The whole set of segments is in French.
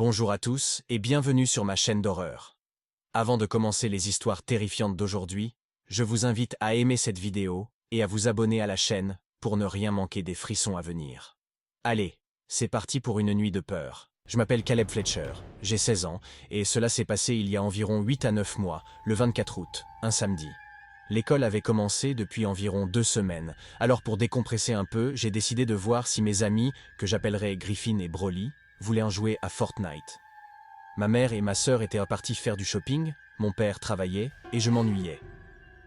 Bonjour à tous et bienvenue sur ma chaîne d'horreur. Avant de commencer les histoires terrifiantes d'aujourd'hui, je vous invite à aimer cette vidéo et à vous abonner à la chaîne pour ne rien manquer des frissons à venir. Allez, c'est parti pour une nuit de peur. Je m'appelle Caleb Fletcher, j'ai 16 ans et cela s'est passé il y a environ 8 à 9 mois, le 24 août, un samedi. L'école avait commencé depuis environ 2 semaines, alors pour décompresser un peu, j'ai décidé de voir si mes amis, que j'appellerais Griffin et Broly, voulaient en jouer à Fortnite. Ma mère et ma sœur étaient reparties faire du shopping, mon père travaillait et je m'ennuyais.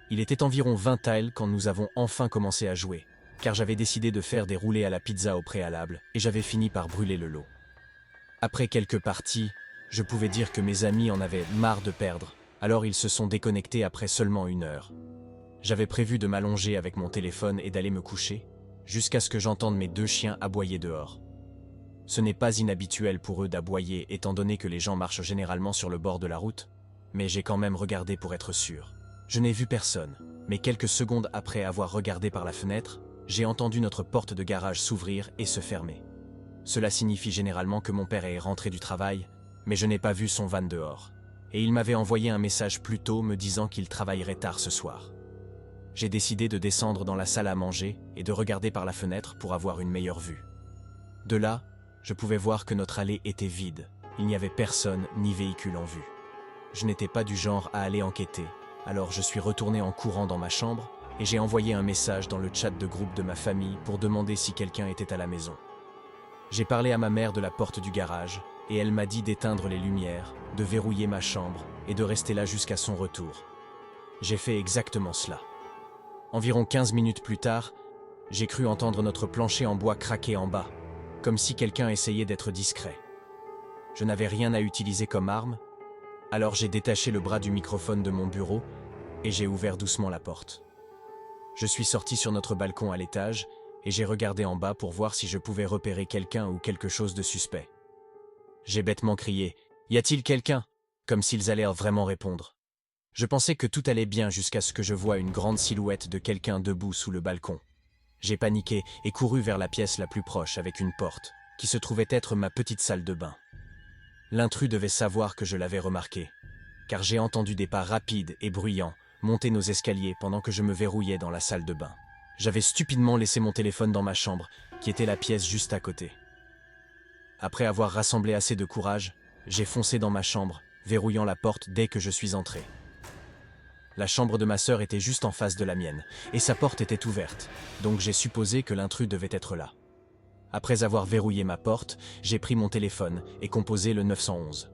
Il était environ 20 à quand nous avons enfin commencé à jouer, car j'avais décidé de faire des roulés à la pizza au préalable et j'avais fini par brûler le lot. Après quelques parties, je pouvais dire que mes amis en avaient marre de perdre, alors ils se sont déconnectés après seulement 1 heure. J'avais prévu de m'allonger avec mon téléphone et d'aller me coucher, jusqu'à ce que j'entende mes 2 chiens aboyer dehors. Ce n'est pas inhabituel pour eux d'aboyer étant donné que les gens marchent généralement sur le bord de la route, mais j'ai quand même regardé pour être sûr. Je n'ai vu personne, mais quelques secondes après avoir regardé par la fenêtre, j'ai entendu notre porte de garage s'ouvrir et se fermer. Cela signifie généralement que mon père est rentré du travail, mais je n'ai pas vu son van dehors. Et il m'avait envoyé un message plus tôt me disant qu'il travaillerait tard ce soir. J'ai décidé de descendre dans la salle à manger et de regarder par la fenêtre pour avoir une meilleure vue. De là, je pouvais voir que notre allée était vide. Il n'y avait personne ni véhicule en vue. Je n'étais pas du genre à aller enquêter, alors je suis retourné en courant dans ma chambre et j'ai envoyé un message dans le chat de groupe de ma famille pour demander si quelqu'un était à la maison. J'ai parlé à ma mère de la porte du garage et elle m'a dit d'éteindre les lumières, de verrouiller ma chambre et de rester là jusqu'à son retour. J'ai fait exactement cela. Environ 15 minutes plus tard, j'ai cru entendre notre plancher en bois craquer en bas, comme si quelqu'un essayait d'être discret. Je n'avais rien à utiliser comme arme, alors j'ai détaché le bras du microphone de mon bureau et j'ai ouvert doucement la porte. Je suis sorti sur notre balcon à l'étage et j'ai regardé en bas pour voir si je pouvais repérer quelqu'un ou quelque chose de suspect. J'ai bêtement crié « Y a-t-il quelqu'un ?» comme s'ils allaient vraiment répondre. Je pensais que tout allait bien jusqu'à ce que je voie une grande silhouette de quelqu'un debout sous le balcon. J'ai paniqué et couru vers la pièce la plus proche avec une porte, qui se trouvait être ma petite salle de bain. L'intrus devait savoir que je l'avais remarqué, car j'ai entendu des pas rapides et bruyants monter nos escaliers pendant que je me verrouillais dans la salle de bain. J'avais stupidement laissé mon téléphone dans ma chambre, qui était la pièce juste à côté. Après avoir rassemblé assez de courage, j'ai foncé dans ma chambre, verrouillant la porte dès que je suis entré. La chambre de ma sœur était juste en face de la mienne, et sa porte était ouverte, donc j'ai supposé que l'intrus devait être là. Après avoir verrouillé ma porte, j'ai pris mon téléphone et composé le 911.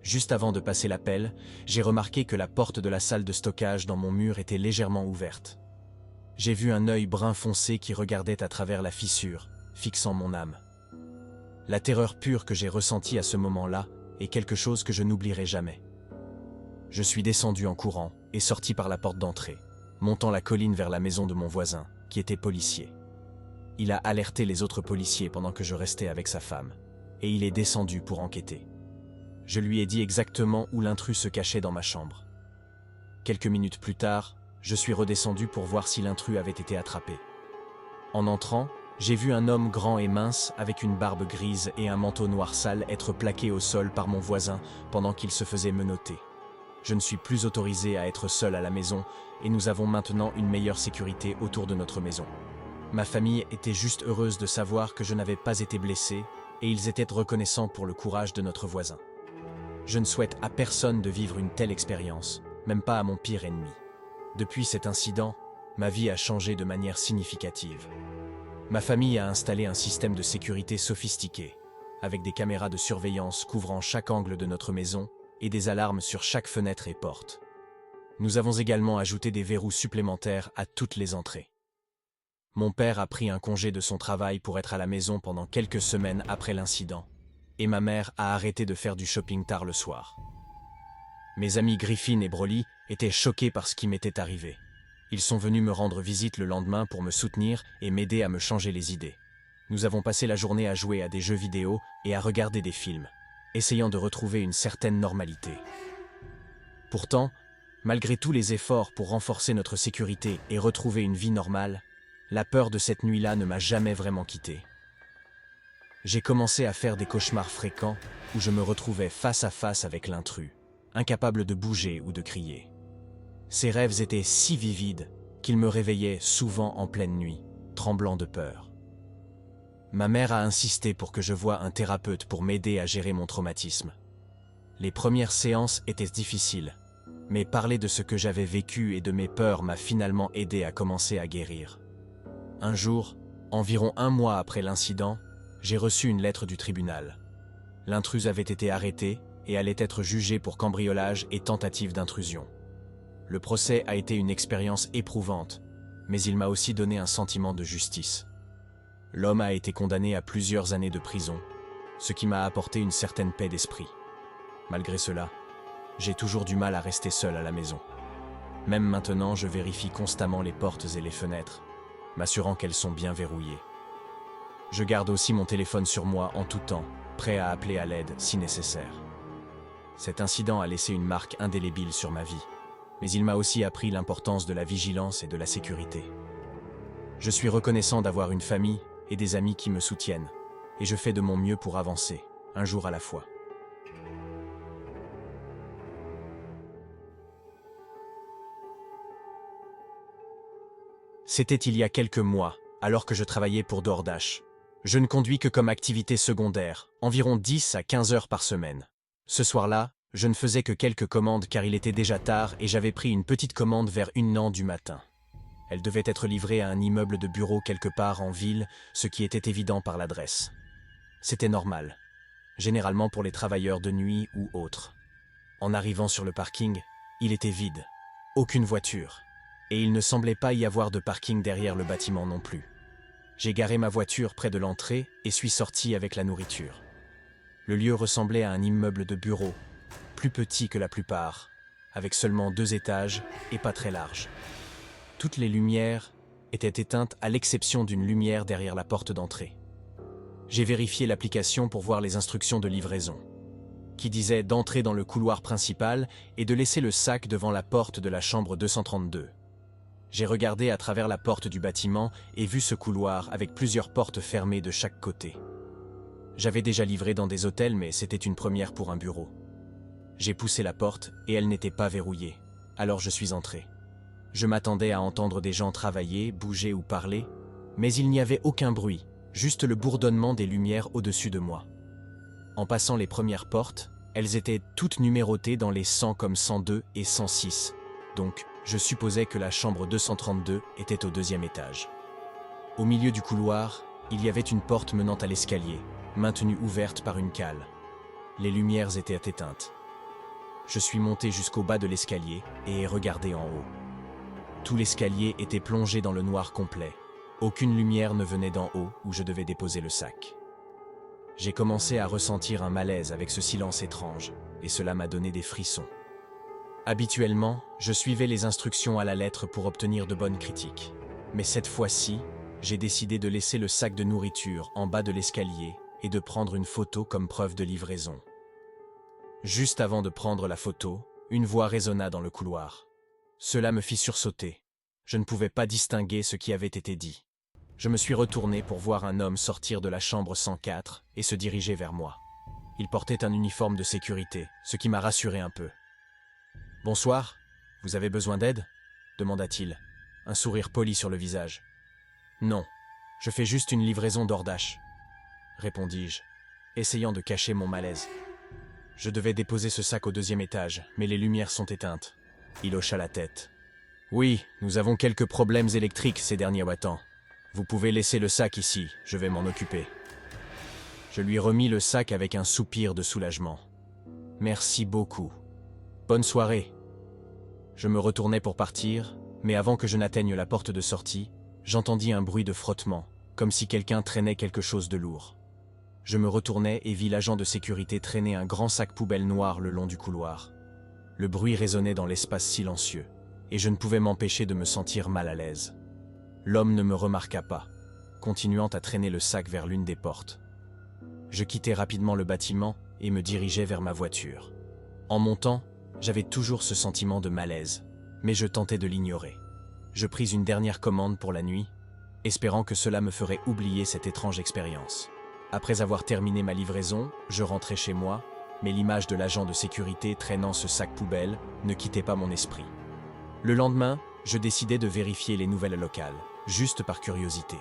Juste avant de passer l'appel, j'ai remarqué que la porte de la salle de stockage dans mon mur était légèrement ouverte. J'ai vu un œil brun foncé qui regardait à travers la fissure, fixant mon âme. La terreur pure que j'ai ressentie à ce moment-là est quelque chose que je n'oublierai jamais. Je suis descendu en courant et sorti par la porte d'entrée, montant la colline vers la maison de mon voisin, qui était policier. Il a alerté les autres policiers pendant que je restais avec sa femme, et il est descendu pour enquêter. Je lui ai dit exactement où l'intrus se cachait dans ma chambre. Quelques minutes plus tard, je suis redescendu pour voir si l'intrus avait été attrapé. En entrant, j'ai vu un homme grand et mince avec une barbe grise et un manteau noir sale être plaqué au sol par mon voisin pendant qu'il se faisait menotter. Je ne suis plus autorisé à être seul à la maison et nous avons maintenant une meilleure sécurité autour de notre maison. Ma famille était juste heureuse de savoir que je n'avais pas été blessé et ils étaient reconnaissants pour le courage de notre voisin. Je ne souhaite à personne de vivre une telle expérience, même pas à mon pire ennemi. Depuis cet incident, ma vie a changé de manière significative. Ma famille a installé un système de sécurité sophistiqué, avec des caméras de surveillance couvrant chaque angle de notre maison et des alarmes sur chaque fenêtre et porte. Nous avons également ajouté des verrous supplémentaires à toutes les entrées. Mon père a pris un congé de son travail pour être à la maison pendant quelques semaines après l'incident, et ma mère a arrêté de faire du shopping tard le soir. Mes amis Griffin et Broly étaient choqués par ce qui m'était arrivé. Ils sont venus me rendre visite le lendemain pour me soutenir et m'aider à me changer les idées. Nous avons passé la journée à jouer à des jeux vidéo et à regarder des films, essayant de retrouver une certaine normalité. Pourtant, malgré tous les efforts pour renforcer notre sécurité et retrouver une vie normale, la peur de cette nuit-là ne m'a jamais vraiment quitté. J'ai commencé à faire des cauchemars fréquents où je me retrouvais face à face avec l'intrus, incapable de bouger ou de crier. Ces rêves étaient si vivides qu'ils me réveillaient souvent en pleine nuit, tremblant de peur. Ma mère a insisté pour que je voie un thérapeute pour m'aider à gérer mon traumatisme. Les premières séances étaient difficiles, mais parler de ce que j'avais vécu et de mes peurs m'a finalement aidé à commencer à guérir. Un jour, environ 1 mois après l'incident, j'ai reçu une lettre du tribunal. L'intruse avait été arrêté et allait être jugé pour cambriolage et tentative d'intrusion. Le procès a été une expérience éprouvante, mais il m'a aussi donné un sentiment de justice. L'homme a été condamné à plusieurs années de prison, ce qui m'a apporté une certaine paix d'esprit. Malgré cela, j'ai toujours du mal à rester seul à la maison. Même maintenant, je vérifie constamment les portes et les fenêtres, m'assurant qu'elles sont bien verrouillées. Je garde aussi mon téléphone sur moi en tout temps, prêt à appeler à l'aide si nécessaire. Cet incident a laissé une marque indélébile sur ma vie, mais il m'a aussi appris l'importance de la vigilance et de la sécurité. Je suis reconnaissant d'avoir une famille et des amis qui me soutiennent, et je fais de mon mieux pour avancer, un jour à la fois. C'était il y a quelques mois, alors que je travaillais pour DoorDash. Je ne conduis que comme activité secondaire, environ 10 à 15 heures par semaine. Ce soir-là, je ne faisais que quelques commandes car il était déjà tard et j'avais pris une petite commande vers 1h du matin. Elle devait être livrée à un immeuble de bureau quelque part en ville, ce qui était évident par l'adresse. C'était normal, généralement pour les travailleurs de nuit ou autres. En arrivant sur le parking, il était vide, aucune voiture, et il ne semblait pas y avoir de parking derrière le bâtiment non plus. J'ai garé ma voiture près de l'entrée et suis sorti avec la nourriture. Le lieu ressemblait à un immeuble de bureau, plus petit que la plupart, avec seulement 2 étages et pas très large. Toutes les lumières étaient éteintes à l'exception d'une lumière derrière la porte d'entrée. J'ai vérifié l'application pour voir les instructions de livraison, qui disaient d'entrer dans le couloir principal et de laisser le sac devant la porte de la chambre 232. J'ai regardé à travers la porte du bâtiment et vu ce couloir avec plusieurs portes fermées de chaque côté. J'avais déjà livré dans des hôtels, mais c'était une première pour un bureau. J'ai poussé la porte et elle n'était pas verrouillée, alors je suis entré. Je m'attendais à entendre des gens travailler, bouger ou parler, mais il n'y avait aucun bruit, juste le bourdonnement des lumières au-dessus de moi. En passant les premières portes, elles étaient toutes numérotées dans les 100 comme 102 et 106, donc je supposais que la chambre 232 était au 2e étage. Au milieu du couloir, il y avait une porte menant à l'escalier, maintenue ouverte par une cale. Les lumières étaient éteintes. Je suis monté jusqu'au bas de l'escalier et ai regardé en haut. Tout l'escalier était plongé dans le noir complet. Aucune lumière ne venait d'en haut où je devais déposer le sac. J'ai commencé à ressentir un malaise avec ce silence étrange, et cela m'a donné des frissons. Habituellement, je suivais les instructions à la lettre pour obtenir de bonnes critiques. Mais cette fois-ci, j'ai décidé de laisser le sac de nourriture en bas de l'escalier et de prendre une photo comme preuve de livraison. Juste avant de prendre la photo, une voix résonna dans le couloir. Cela me fit sursauter. Je ne pouvais pas distinguer ce qui avait été dit. Je me suis retourné pour voir un homme sortir de la chambre 104 et se diriger vers moi. Il portait un uniforme de sécurité, ce qui m'a rassuré un peu. « Bonsoir, vous avez besoin d'aide » demanda-t-il, un sourire poli sur le visage. « Non, je fais juste une livraison DoorDash » répondis-je, essayant de cacher mon malaise. Je devais déposer ce sac au 2e étage, mais les lumières sont éteintes. Il hocha la tête. « Oui, nous avons quelques problèmes électriques ces derniers temps. Vous pouvez laisser le sac ici, je vais m'en occuper. » Je lui remis le sac avec un soupir de soulagement. « Merci beaucoup. Bonne soirée. » Je me retournai pour partir, mais avant que je n'atteigne la porte de sortie, j'entendis un bruit de frottement, comme si quelqu'un traînait quelque chose de lourd. Je me retournai et vis l'agent de sécurité traîner un grand sac poubelle noir le long du couloir. Le bruit résonnait dans l'espace silencieux, et je ne pouvais m'empêcher de me sentir mal à l'aise. L'homme ne me remarqua pas, continuant à traîner le sac vers l'une des portes. Je quittai rapidement le bâtiment et me dirigeai vers ma voiture. En montant, j'avais toujours ce sentiment de malaise, mais je tentais de l'ignorer. Je pris une dernière commande pour la nuit, espérant que cela me ferait oublier cette étrange expérience. Après avoir terminé ma livraison, je rentrais chez moi, mais l'image de l'agent de sécurité traînant ce sac poubelle ne quittait pas mon esprit. Le lendemain, je décidai de vérifier les nouvelles locales, juste par curiosité.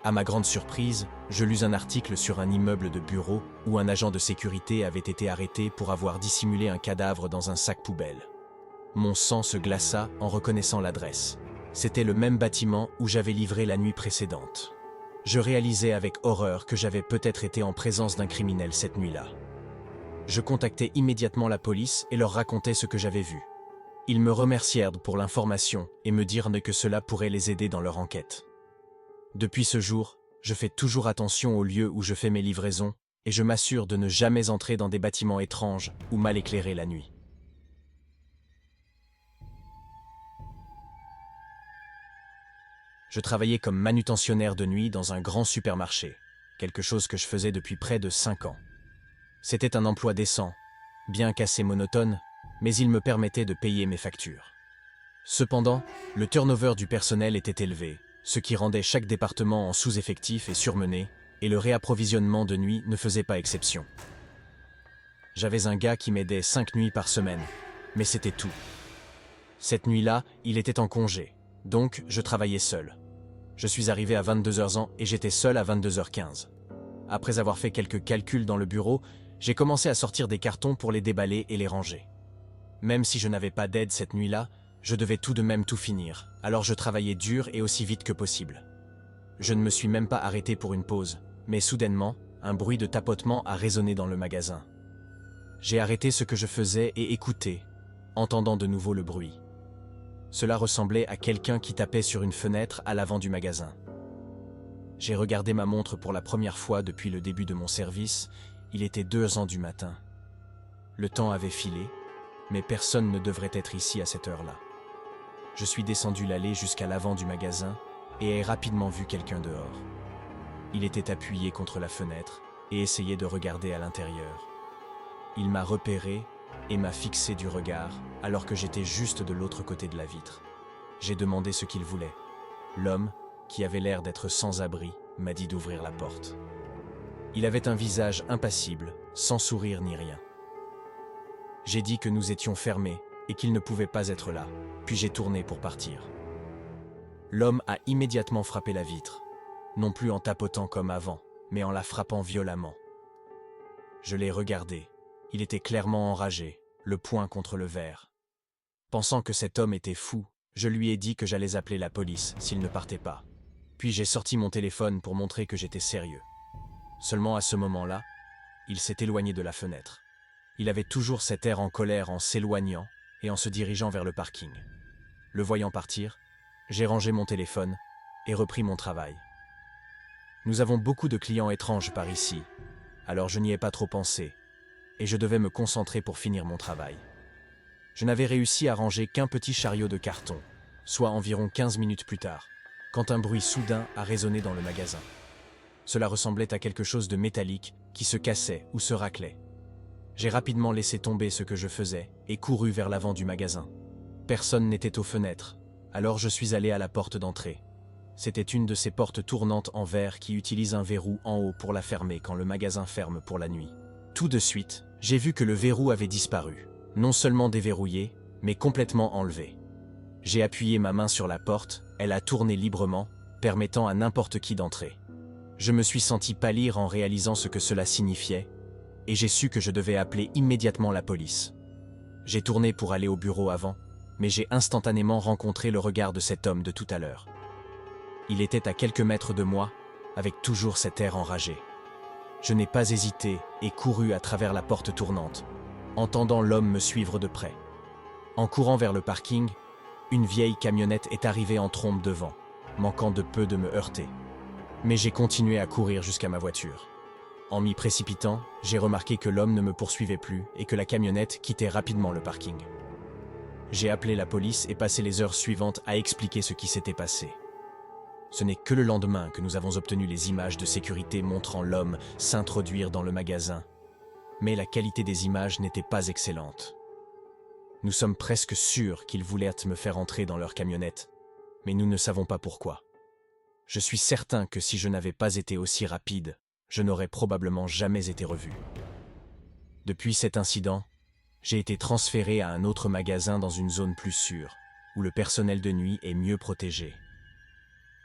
À ma grande surprise, je lus un article sur un immeuble de bureau où un agent de sécurité avait été arrêté pour avoir dissimulé un cadavre dans un sac poubelle. Mon sang se glaça en reconnaissant l'adresse. C'était le même bâtiment où j'avais livré la nuit précédente. Je réalisais avec horreur que j'avais peut-être été en présence d'un criminel cette nuit-là. Je contactai immédiatement la police et leur racontai ce que j'avais vu. Ils me remercièrent pour l'information et me dirent que cela pourrait les aider dans leur enquête. Depuis ce jour, je fais toujours attention aux lieux où je fais mes livraisons et je m'assure de ne jamais entrer dans des bâtiments étranges ou mal éclairés la nuit. Je travaillais comme manutentionnaire de nuit dans un grand supermarché, quelque chose que je faisais depuis près de 5 ans. C'était un emploi décent, bien qu'assez monotone, mais il me permettait de payer mes factures. Cependant, le turnover du personnel était élevé, ce qui rendait chaque département en sous-effectif et surmené, et le réapprovisionnement de nuit ne faisait pas exception. J'avais un gars qui m'aidait 5 nuits par semaine, mais c'était tout. Cette nuit-là, il était en congé, donc je travaillais seul. Je suis arrivé à 22h ans et j'étais seul à 22h15. Après avoir fait quelques calculs dans le bureau, j'ai commencé à sortir des cartons pour les déballer et les ranger. Même si je n'avais pas d'aide cette nuit-là, je devais tout de même tout finir, alors je travaillais dur et aussi vite que possible. Je ne me suis même pas arrêté pour une pause, mais soudainement, un bruit de tapotement a résonné dans le magasin. J'ai arrêté ce que je faisais et écouté, entendant de nouveau le bruit. Cela ressemblait à quelqu'un qui tapait sur une fenêtre à l'avant du magasin. J'ai regardé ma montre pour la première fois depuis le début de mon service, il était 2h du matin. Le temps avait filé, mais personne ne devrait être ici à cette heure-là. Je suis descendu l'allée jusqu'à l'avant du magasin et ai rapidement vu quelqu'un dehors. Il était appuyé contre la fenêtre et essayait de regarder à l'intérieur. Il m'a repéré et m'a fixé du regard alors que j'étais juste de l'autre côté de la vitre. J'ai demandé ce qu'il voulait. L'homme, qui avait l'air d'être sans abri, m'a dit d'ouvrir la porte. Il avait un visage impassible, sans sourire ni rien. J'ai dit que nous étions fermés et qu'il ne pouvait pas être là, puis j'ai tourné pour partir. L'homme a immédiatement frappé la vitre, non plus en tapotant comme avant, mais en la frappant violemment. Je l'ai regardé, il était clairement enragé, le poing contre le verre. Pensant que cet homme était fou, je lui ai dit que j'allais appeler la police s'il ne partait pas. Puis j'ai sorti mon téléphone pour montrer que j'étais sérieux. Seulement à ce moment-là, il s'est éloigné de la fenêtre. Il avait toujours cet air en colère en s'éloignant et en se dirigeant vers le parking. Le voyant partir, j'ai rangé mon téléphone et repris mon travail. Nous avons beaucoup de clients étranges par ici, alors je n'y ai pas trop pensé, et je devais me concentrer pour finir mon travail. Je n'avais réussi à ranger qu'un petit chariot de carton, soit environ 15 minutes plus tard, quand un bruit soudain a résonné dans le magasin. Cela ressemblait à quelque chose de métallique qui se cassait ou se raclait. J'ai rapidement laissé tomber ce que je faisais et couru vers l'avant du magasin. Personne n'était aux fenêtres, alors je suis allé à la porte d'entrée. C'était une de ces portes tournantes en verre qui utilisent un verrou en haut pour la fermer quand le magasin ferme pour la nuit. Tout de suite, j'ai vu que le verrou avait disparu, non seulement déverrouillé, mais complètement enlevé. J'ai appuyé ma main sur la porte, elle a tourné librement, permettant à n'importe qui d'entrer. Je me suis senti pâlir en réalisant ce que cela signifiait, et j'ai su que je devais appeler immédiatement la police. J'ai tourné pour aller au bureau avant, mais j'ai instantanément rencontré le regard de cet homme de tout à l'heure. Il était à quelques mètres de moi, avec toujours cet air enragé. Je n'ai pas hésité et couru à travers la porte tournante, entendant l'homme me suivre de près. En courant vers le parking, une vieille camionnette est arrivée en trombe devant, manquant de peu de me heurter. Mais j'ai continué à courir jusqu'à ma voiture. En m'y précipitant, j'ai remarqué que l'homme ne me poursuivait plus et que la camionnette quittait rapidement le parking. J'ai appelé la police et passé les heures suivantes à expliquer ce qui s'était passé. Ce n'est que le lendemain que nous avons obtenu les images de sécurité montrant l'homme s'introduire dans le magasin. Mais la qualité des images n'était pas excellente. Nous sommes presque sûrs qu'ils voulaient me faire entrer dans leur camionnette, mais nous ne savons pas pourquoi. Je suis certain que si je n'avais pas été aussi rapide, je n'aurais probablement jamais été revu. Depuis cet incident, j'ai été transféré à un autre magasin dans une zone plus sûre, où le personnel de nuit est mieux protégé.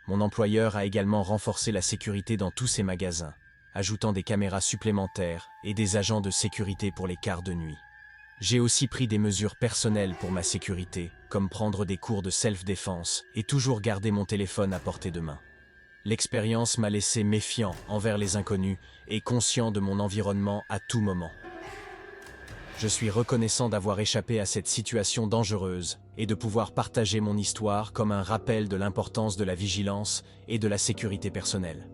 Mon employeur a également renforcé la sécurité dans tous ces magasins, ajoutant des caméras supplémentaires et des agents de sécurité pour les quarts de nuit. J'ai aussi pris des mesures personnelles pour ma sécurité, comme prendre des cours de self-défense et toujours garder mon téléphone à portée de main. L'expérience m'a laissé méfiant envers les inconnus et conscient de mon environnement à tout moment. Je suis reconnaissant d'avoir échappé à cette situation dangereuse et de pouvoir partager mon histoire comme un rappel de l'importance de la vigilance et de la sécurité personnelle.